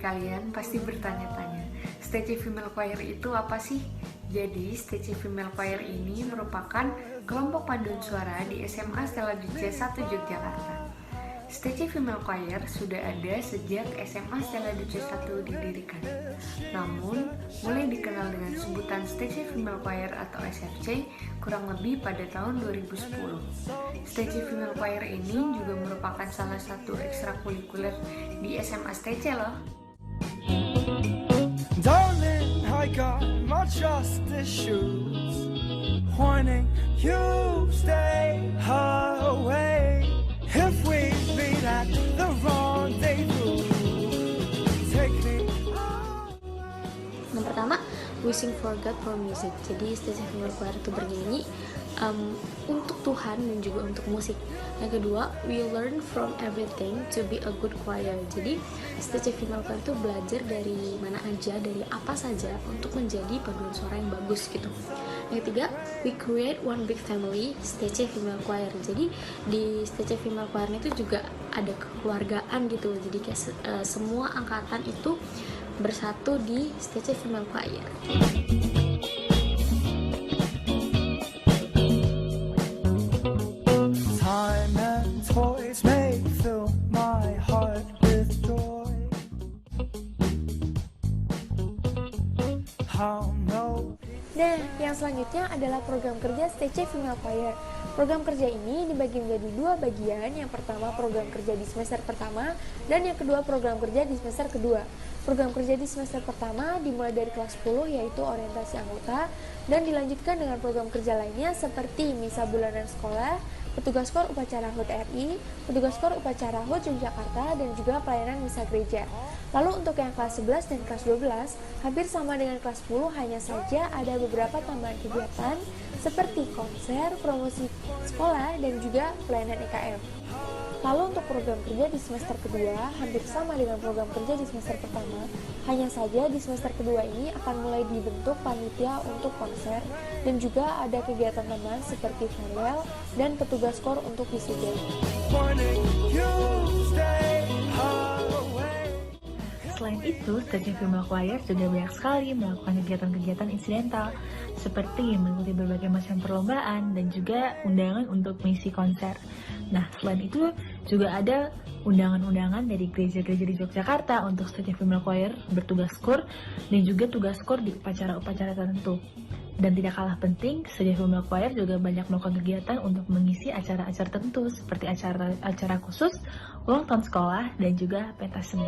kalian pasti bertanya-tanya, STC Female Choir itu apa sih? Jadi, STC Female Choir ini merupakan kelompok paduan suara di SMA Stella Duce 1 Yogyakarta. STC Female Choir sudah ada sejak SMA Stella Duce 1 didirikan. Namun, mulai dikenal dengan sebutan STC Female Choir atau SFC kurang lebih pada tahun 2010. STC Female Choir ini juga merupakan salah satu ekstrakurikuler di SMA STC loh. Darling, I got my trust issues, warning you stay away. If we meet at the rendezvous, take me. Yang pertama, we sing for God for music. Jadi STC Female Choir itu bernyanyi untuk Tuhan dan juga untuk musik. Yang kedua, we learn from everything to be a good choir. Jadi STC Female Choir itu belajar dari mana aja, dari apa saja untuk menjadi paduan suara yang bagus gitu. Yang ketiga, we create one big family, STC Female Choir. Jadi di STC Female Choir itu juga ada kekeluargaan gitu. Jadi kayak semua angkatan itu bersatu di STC Female Choir. Time and toys may fill my heart with joy. How no. Nah, yang selanjutnya adalah program kerja STC Female Choir. Program kerja ini dibagi menjadi dua bagian. Yang pertama program kerja di semester pertama dan yang kedua program kerja di semester kedua. Program kerja di semester pertama dimulai dari kelas 10 yaitu orientasi anggota dan dilanjutkan dengan program kerja lainnya seperti misa bulanan sekolah, petugas KOR upacara HUT RI, petugas KOR upacara HUT Yogyakarta, dan juga pelayanan misa gereja. Lalu untuk yang kelas 11 dan kelas 12, hampir sama dengan kelas 10, hanya saja ada beberapa tambahan kegiatan seperti konser, promosi sekolah, dan juga pelayanan EKM. Lalu untuk program kerja di semester kedua, hampir sama dengan program kerja di semester pertama, hanya saja di semester kedua ini akan mulai dibentuk panitia untuk konser, dan juga ada kegiatan tambahan seperti farewell dan petugas KOR untuk wisuda. Selain itu, STC Female Choir juga banyak sekali melakukan kegiatan-kegiatan insidental seperti mengikuti berbagai macam perlombaan dan juga undangan untuk mengisi konser. Nah, selain itu juga ada undangan-undangan dari gereja-gereja di Yogyakarta untuk STC Female Choir bertugas KOR dan juga tugas KOR di upacara-upacara tertentu. Dan tidak kalah penting, STC Female Choir juga banyak melakukan kegiatan untuk mengisi acara-acara tertentu seperti acara khusus, ulang tahun sekolah, dan juga pentas seni.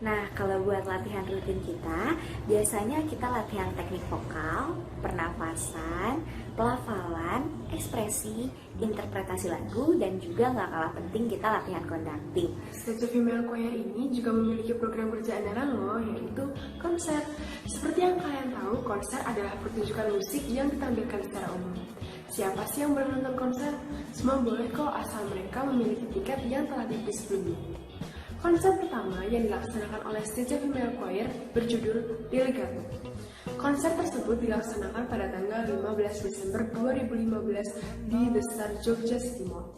Nah, kalau buat latihan rutin kita, biasanya kita latihan teknik vokal, pernafasan, pelafalan, ekspresi, interpretasi lagu, dan juga nggak kalah penting kita latihan conducting. STC Female Choir ini juga memiliki program kerja andalan loh, yaitu konser. Seperti yang kalian tahu, konser adalah pertunjukan musik yang ditampilkan secara umum. Siapa sih yang boleh nonton konser? Semua boleh kok, asal mereka memiliki tiket yang telah dibeli sebelumnya. Konser pertama yang dilaksanakan oleh STC Female Choir berjudul Delegato. Konser tersebut dilaksanakan pada tanggal 15 Desember 2015 di The Star Jogja City Mall.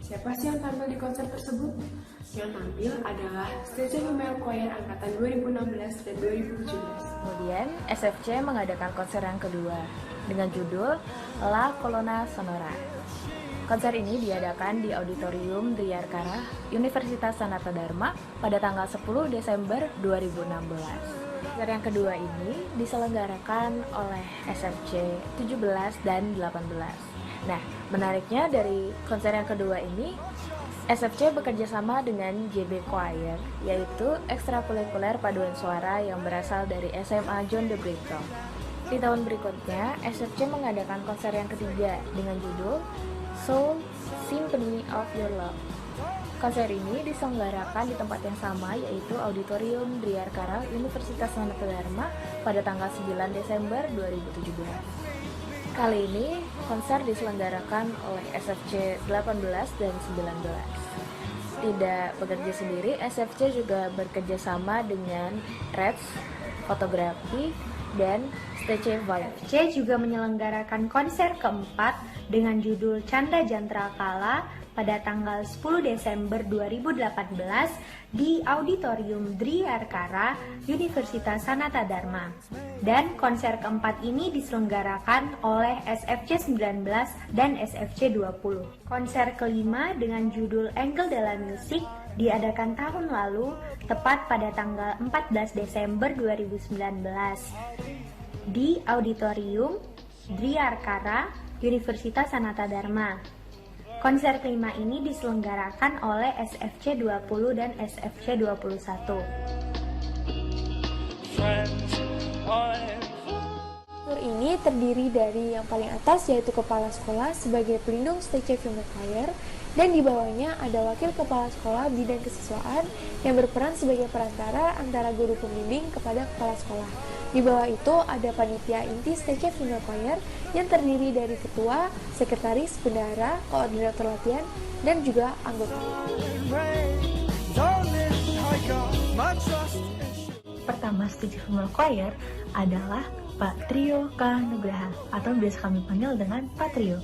Siapa sih yang tampil di konser tersebut? Yang tampil adalah STC Female Choir angkatan 2016 dan 2017. Kemudian SFC mengadakan konser yang kedua dengan judul La Colonna Sonora. Konser ini diadakan di Auditorium Driarkara, Universitas Sanata Dharma pada tanggal 10 Desember 2016. Konser yang kedua ini diselenggarakan oleh SFC 17 dan 18. Nah, menariknya dari konser yang kedua ini, SFC bekerja sama dengan JB Choir, yaitu ekstrakurikuler paduan suara yang berasal dari SMA John de Brito. Di tahun berikutnya, SFC mengadakan konser yang ketiga dengan judul Soul Symphony of Your Love. Konser ini diselenggarakan di tempat yang sama, yaitu Auditorium Driarkara Universitas Sanata Dharma pada tanggal 9 Desember 2017. Kali ini konser diselenggarakan oleh SFC 18 dan 19. Tidak bekerja sendiri, SFC juga bekerja sama dengan Reds Fotografi dan STC Vibe. SFC juga menyelenggarakan konser keempat dengan judul Canda Jantra Kala pada tanggal 10 Desember 2018 di Auditorium Dri Arkara, Universitas Sanata Dharma. Dan konser keempat ini diselenggarakan oleh SFC 19 dan SFC 20. Konser kelima dengan judul Angle de la Musique diadakan tahun lalu, tepat pada tanggal 14 Desember 2019 di Auditorium Dri Arkara, Universitas Sanata Dharma. Konser kelima ini diselenggarakan oleh SFC 20 dan SFC 21. Struktur ini terdiri dari yang paling atas yaitu kepala sekolah sebagai pelindung stage female choir, dan di bawahnya ada wakil kepala sekolah bidang kesiswaan yang berperan sebagai perantara antara guru pembimbing kepada kepala sekolah. Di bawah itu ada panitia inti stage female choir yang terdiri dari ketua, sekretaris, bendahara, koordinator latihan, dan juga anggota. Pertama stage female choir adalah Pak Trio K. Nugraha atau biasa kami panggil dengan Pak Trio.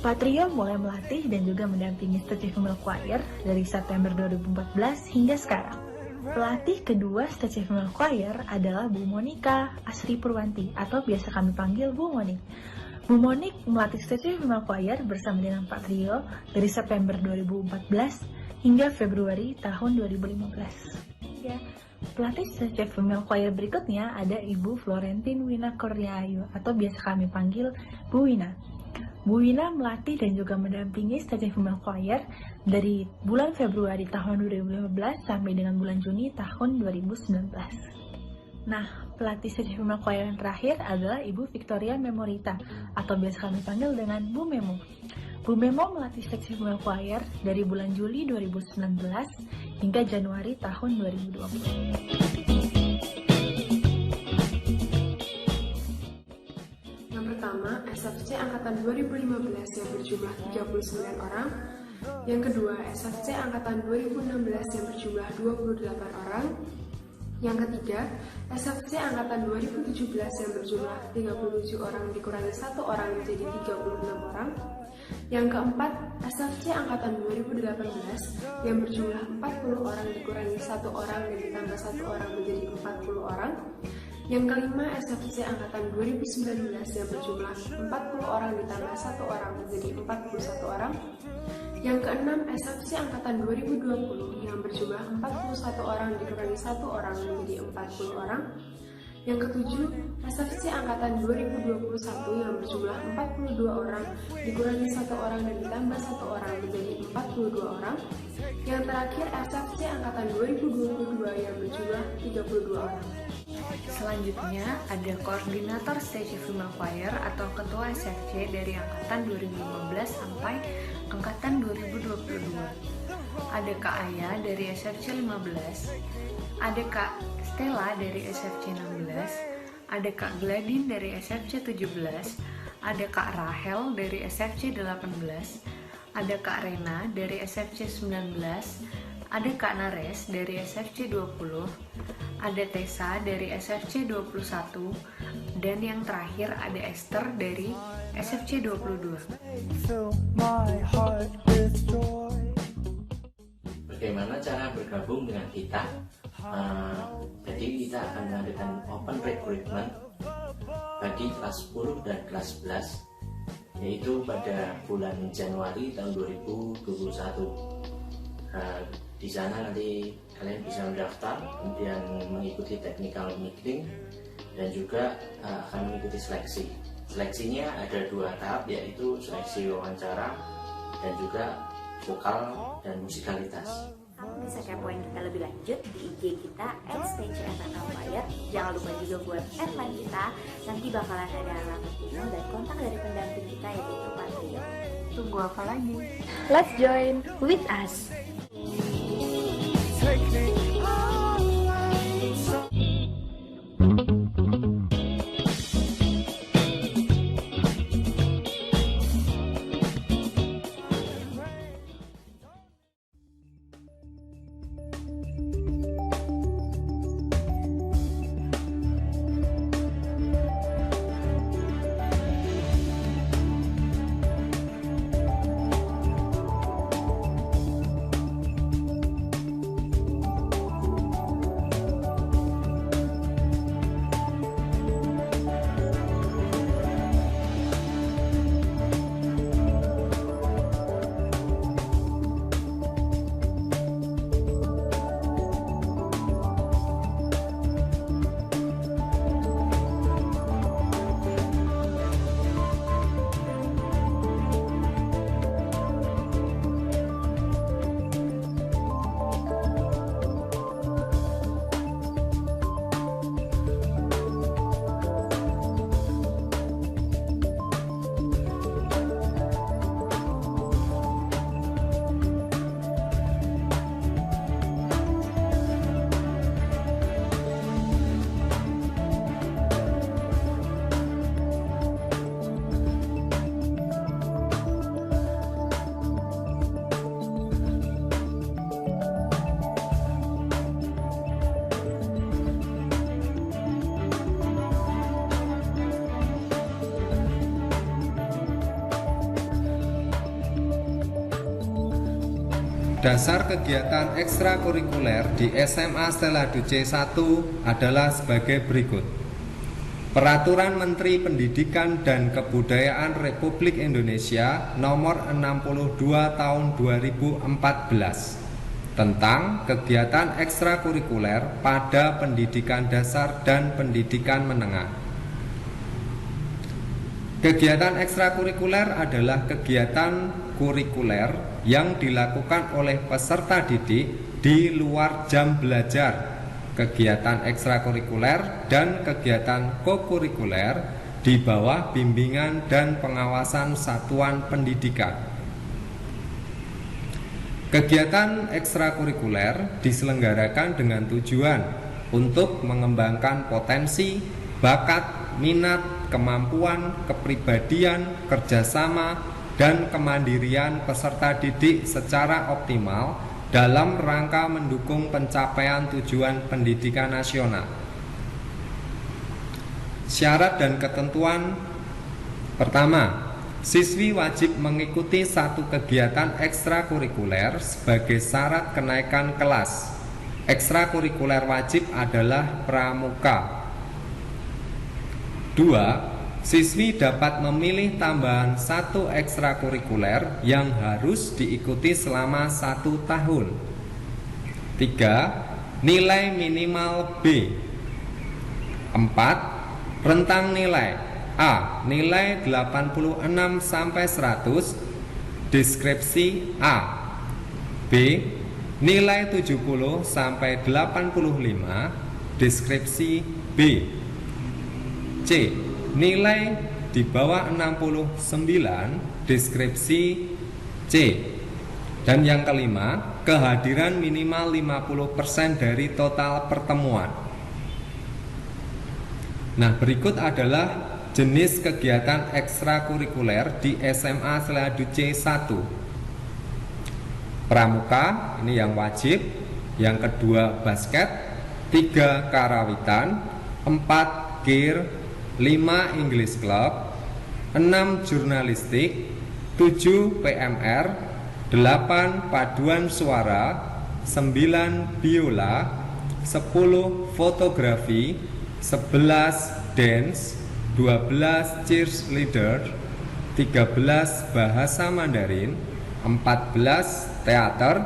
Pak Trio mulai melatih dan juga mendampingi stage female choir dari September 2014 hingga sekarang. Pelatih kedua stage female choir adalah Bu Monika Asri Purwanti atau biasa kami panggil Bu Monik. Bu Monik melatih stage female choir bersama dengan Pak Trio dari September 2014 hingga Februari tahun 2015. Ya, pelatih stage female choir berikutnya ada Ibu Florentin Wina Kurniayu atau biasa kami panggil Bu Wina. Bu Wina melatih dan juga mendampingi stage female choir dari bulan Februari tahun 2015 sampai dengan bulan Juni tahun 2019. Nah, pelatih stage female choir yang terakhir adalah Ibu Victoria Memorita atau biasa kami panggil dengan Bu Memo. Bu Memo melatih stage female choir dari bulan Juli 2019 hingga Januari tahun 2020. Pertama, SFC Angkatan 2015 yang berjumlah 39 orang. Yang kedua, SFC Angkatan 2016 yang berjumlah 28 orang. Yang ketiga, SFC Angkatan 2017 yang berjumlah 37 orang dikurangi 1 orang menjadi 36 orang. Yang keempat, SFC Angkatan 2018 yang berjumlah 40 orang dikurangi 1 orang dan ditambah 1 orang menjadi 40 orang. Yang kelima, SFC Angkatan 2019 yang berjumlah 40 orang ditambah 1 orang menjadi 41 orang. Yang keenam, SFC Angkatan 2020 yang berjumlah 41 orang dikurangi 1 orang menjadi 40 orang. Yang ketujuh, SFC Angkatan 2021 yang berjumlah 42 orang dikurangi 1 orang dan ditambah 1 orang menjadi 42 orang. Yang terakhir, SFC Angkatan 2022 yang berjumlah 32 orang. Selanjutnya ada koordinator stage female choir atau ketua SFC dari angkatan 2015 sampai angkatan 2022. Ada Kak Aya dari SFC 15, ada Kak Stella dari SFC 16, ada Kak Gladin dari SFC 17, ada Kak Rahel dari SFC 18, ada Kak Rena dari SFC 19, ada Kak Nares dari SFC 20, ada Tessa dari SFC 21, dan yang terakhir ada Esther dari SFC 22. Bagaimana cara bergabung dengan kita? Jadi kita akan mengadakan open recruitment bagi kelas 10 dan kelas 11, yaitu pada bulan Januari tahun 2021. Di sana nanti kalian bisa mendaftar, kemudian mengikuti technical meeting, dan juga akan mengikuti seleksi. Seleksinya ada 2 tahap, yaitu seleksi wawancara dan juga vokal dan musikalitas. Kamu bisa kepoin kita lebih lanjut di IG kita @stagefnfire. Jangan lupa juga buat line kita. Nanti bakalan ada alamat email dan kontak dari pendamping kita yaitu Pak Trio. Tunggu apa lagi? Let's join with us. Dasar kegiatan ekstrakurikuler di SMA Stella Duce 1 adalah sebagai berikut. Peraturan Menteri Pendidikan dan Kebudayaan Republik Indonesia Nomor 62 Tahun 2014 tentang kegiatan ekstrakurikuler pada pendidikan dasar dan pendidikan menengah. Kegiatan ekstrakurikuler adalah kegiatan kurikuler yang dilakukan oleh peserta didik di luar jam belajar. Kegiatan ekstrakurikuler dan kegiatan kokurikuler di bawah bimbingan dan pengawasan satuan pendidikan. Kegiatan ekstrakurikuler diselenggarakan dengan tujuan untuk mengembangkan potensi, bakat, minat, kemampuan, kepribadian, kerjasama, dan kemandirian peserta didik secara optimal dalam rangka mendukung pencapaian tujuan pendidikan nasional. Syarat dan ketentuan: pertama, siswi wajib mengikuti satu kegiatan ekstrakurikuler sebagai syarat kenaikan kelas. Ekstrakurikuler wajib adalah pramuka. 2. Siswi dapat memilih tambahan satu ekstrakurikuler yang harus diikuti selama 1 tahun. 3. Nilai minimal B. 4. Rentang nilai A. Nilai 86 sampai 100, deskripsi A. B. Nilai 70 sampai 85, deskripsi B. C. Nilai di bawah 69, deskripsi C. Dan yang kelima, kehadiran minimal 50% dari total pertemuan. Nah, berikut adalah jenis kegiatan ekstrakurikuler di SMA Stella Duce 1. Pramuka, ini yang wajib. Yang kedua basket, 3 karawitan, 4 kir, 5 English Club, 6 jurnalistik, 7 PMR, 8 paduan suara, 9 biola, 10 fotografi, 11 dance, 12 cheerleader, 13 bahasa Mandarin, 14 teater,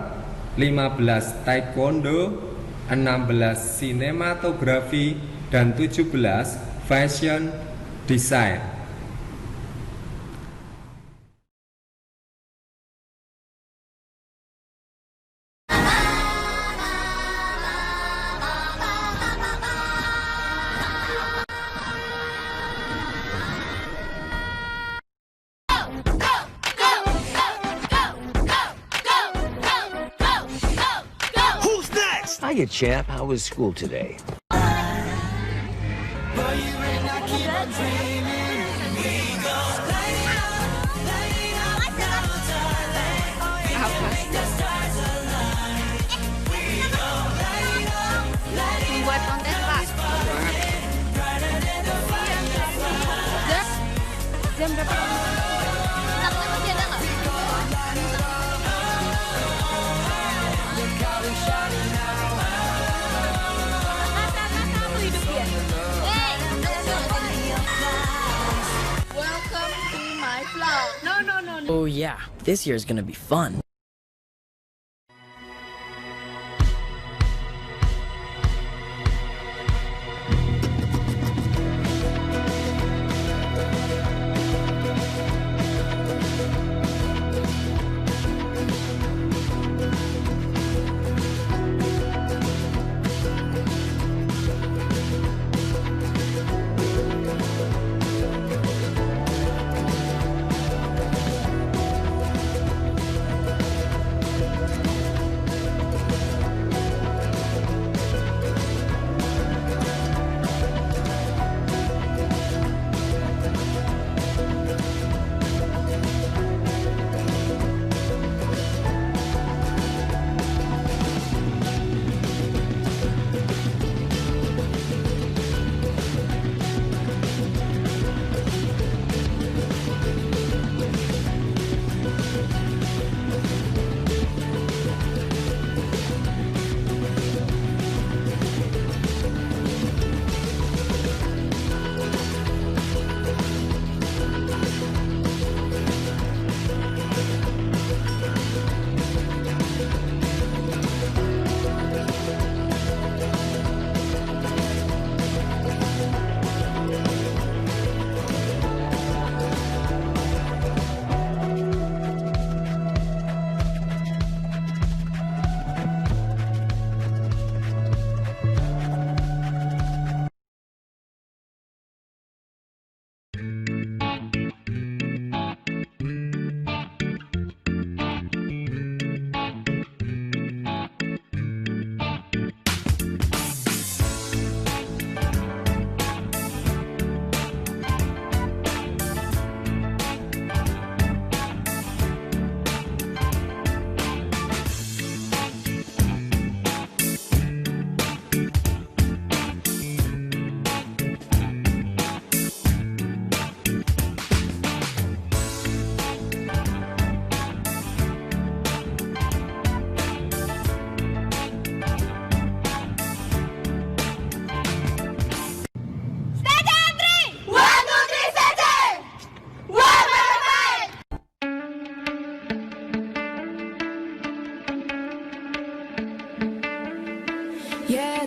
15 taekwondo, 16 sinematografi, dan 17 fashion design. Who's next? Hiya, champ. How was school today? Buat kontes, Pak. Jam berapa? Startnya masih ada nggak? Kamu hidup dia. Welcome to my vlog. No. Oh yeah, this year's gonna be fun.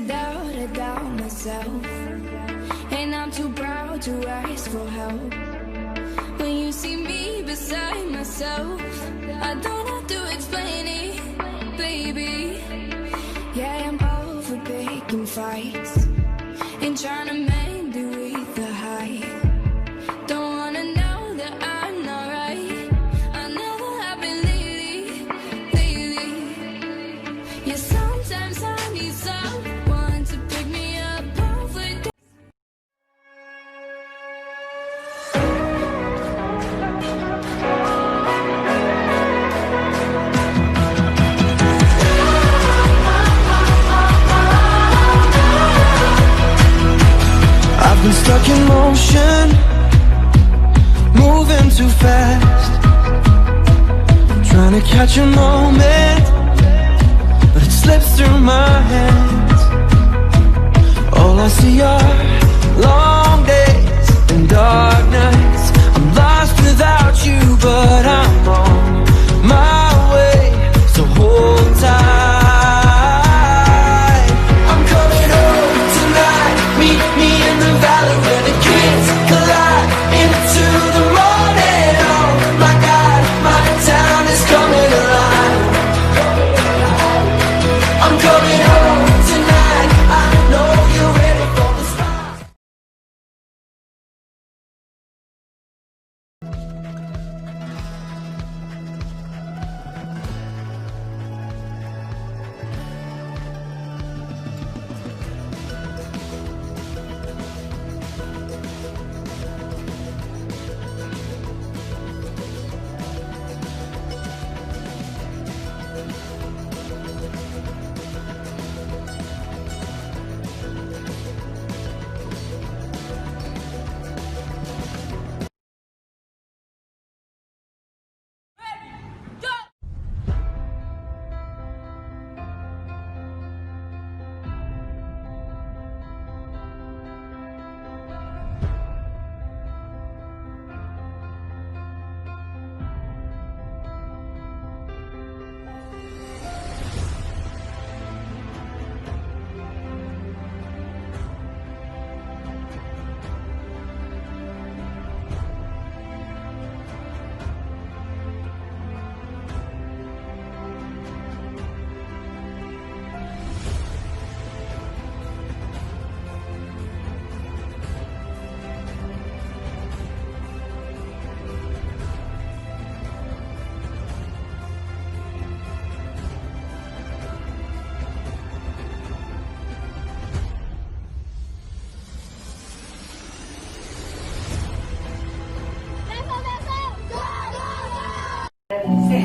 I doubt myself, and I'm too proud to ask for help. When you see me beside myself, I don't have to explain it, baby. Yeah, I'm over picking fights and trying to mend it with the height. Don't wanna know that I'm not right. I never have been lately, lately. Yeah, sometimes I need someone to pick me up off with. I've been stuck in motion, moving too fast, trying to catch a moment, but it slips through my hands. All I see are long days and dark nights. I'm lost without you, but I'm on my way, so hold tight. I'm coming home tonight, meet me in the valley where the kids collide into the morning. Oh my God, my town is coming alive. I'm coming home tonight, I know you're ready for the stars.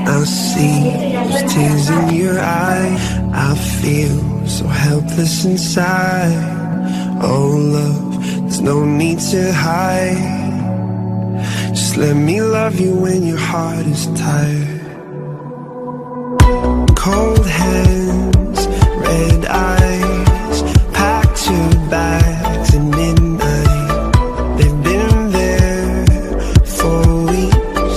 I see those tears in your eye. I feel so helpless inside. Oh love, there's no need to hide. Just let me love you when your heart is tired. Cold hands, red eyes, packed your bags at midnight. They've been there for weeks.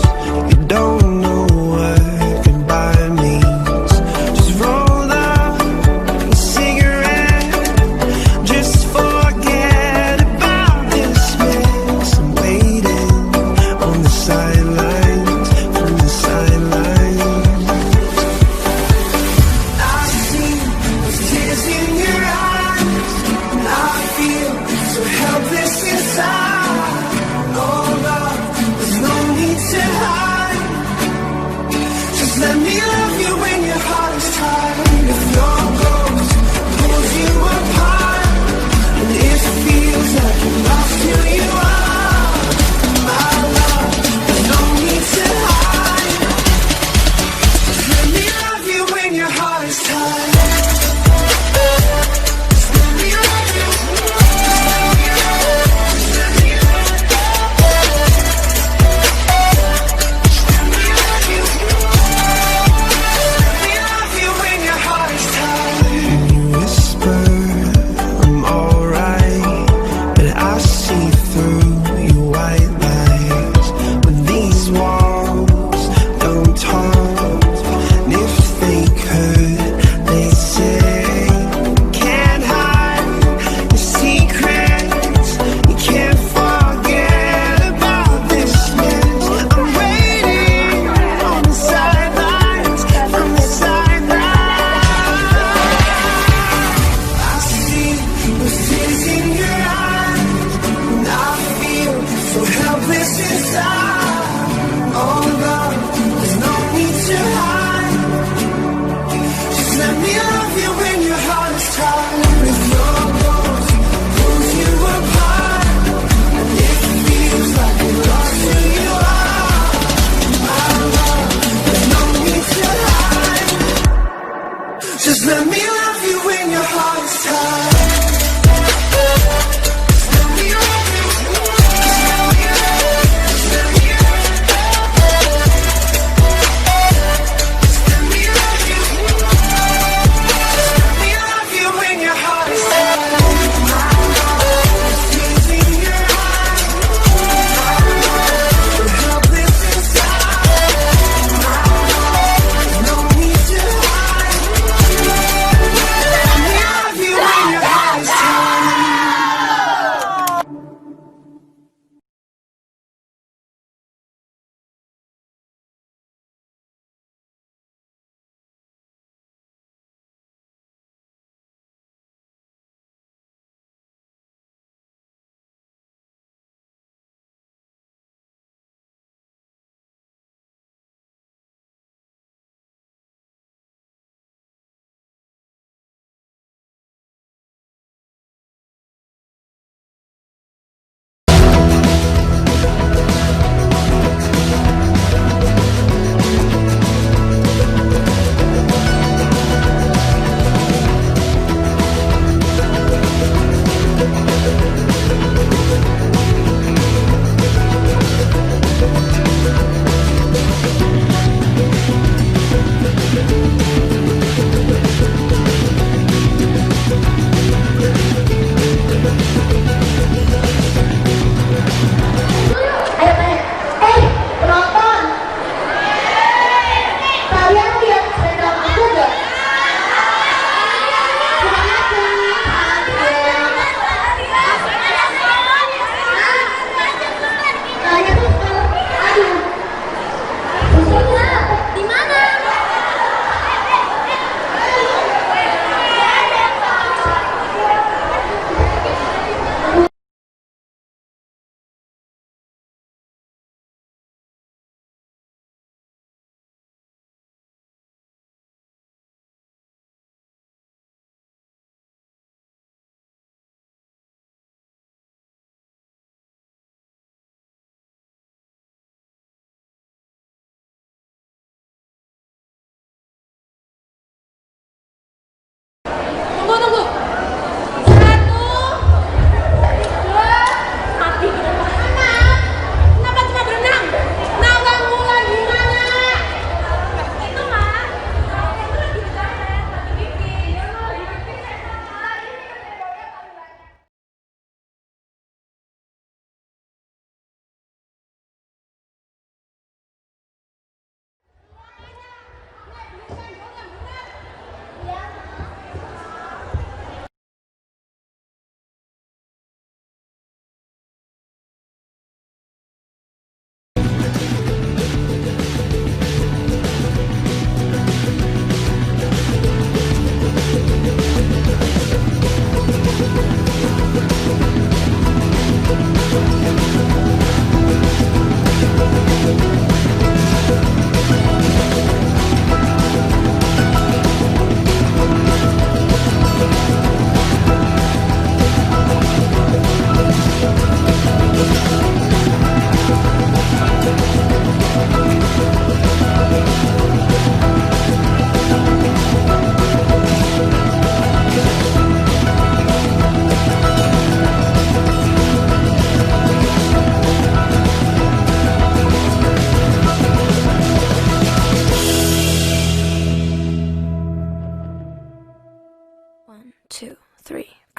You don't know what goodbye means. Just roll up a cigarette, just forget about this mess. I'm waiting on the sidelines, from the sidelines. I Just let me love you when your heart is tired.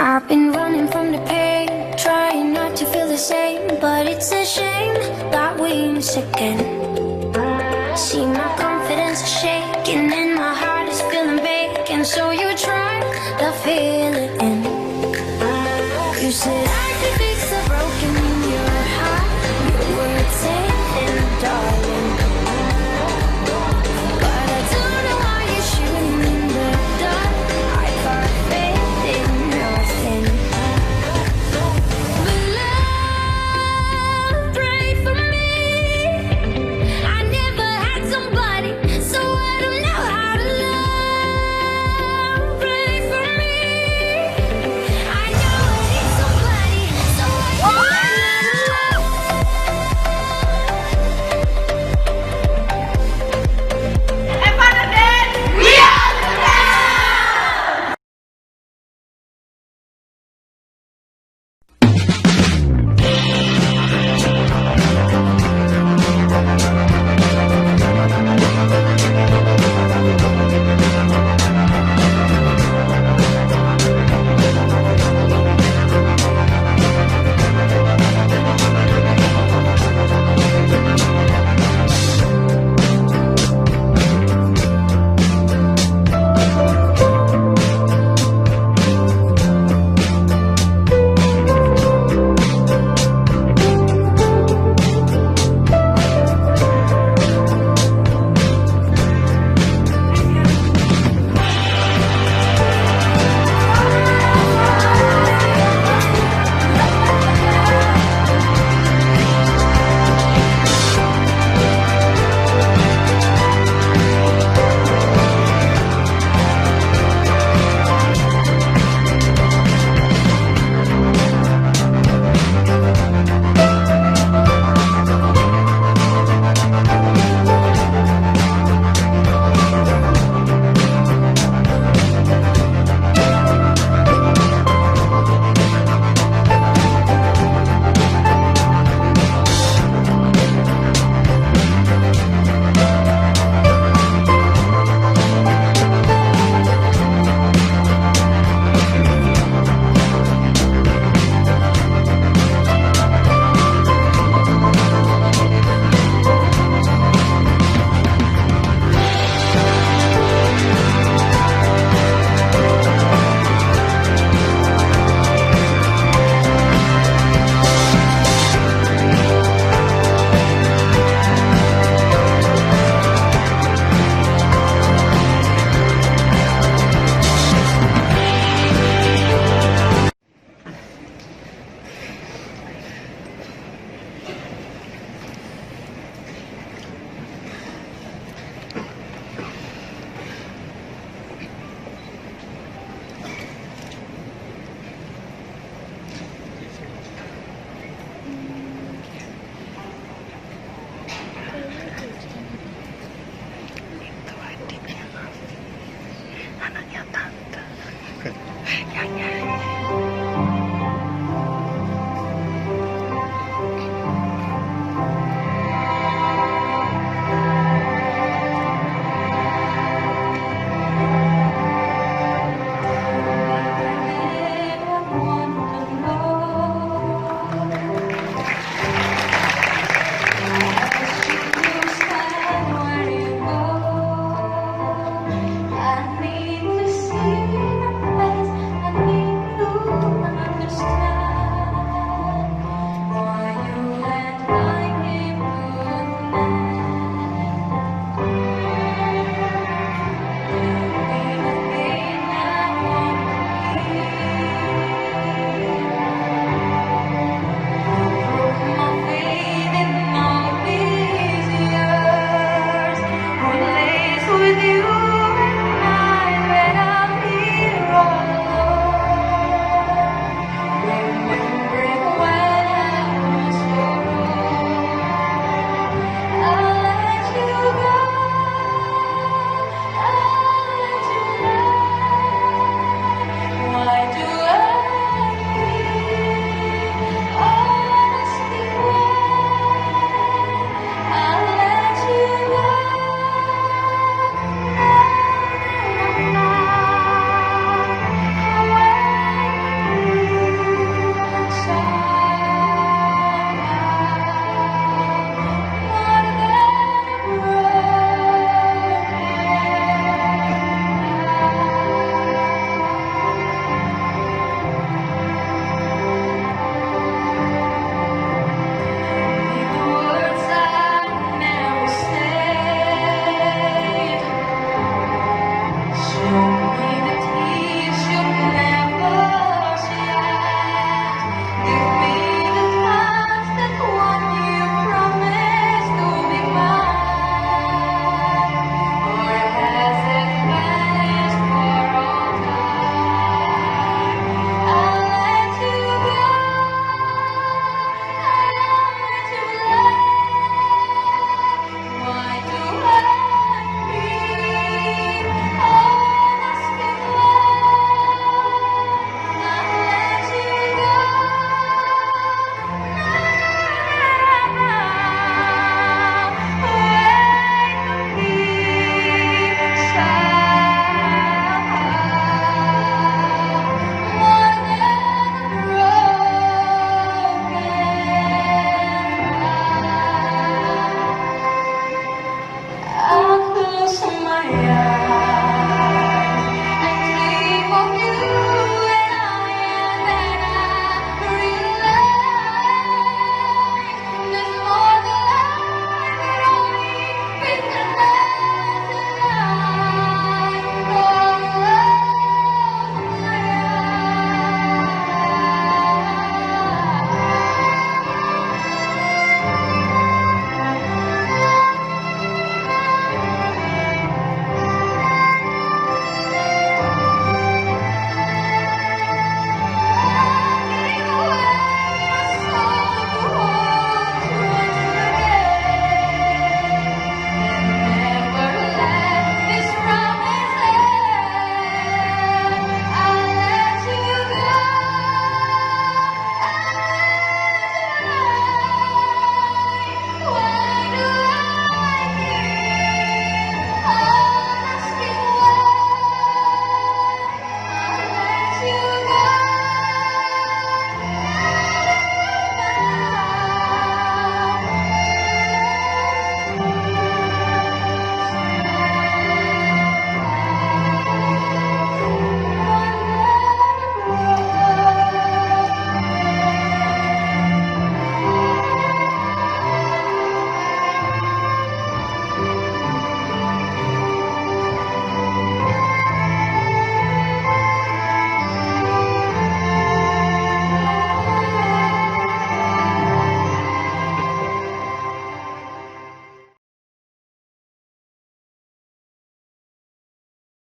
I've been running from the pain, trying not to feel the same, but it's a shame that we miss again. See, my confidence is shaking and my heart is feeling vacant, so you try to feel it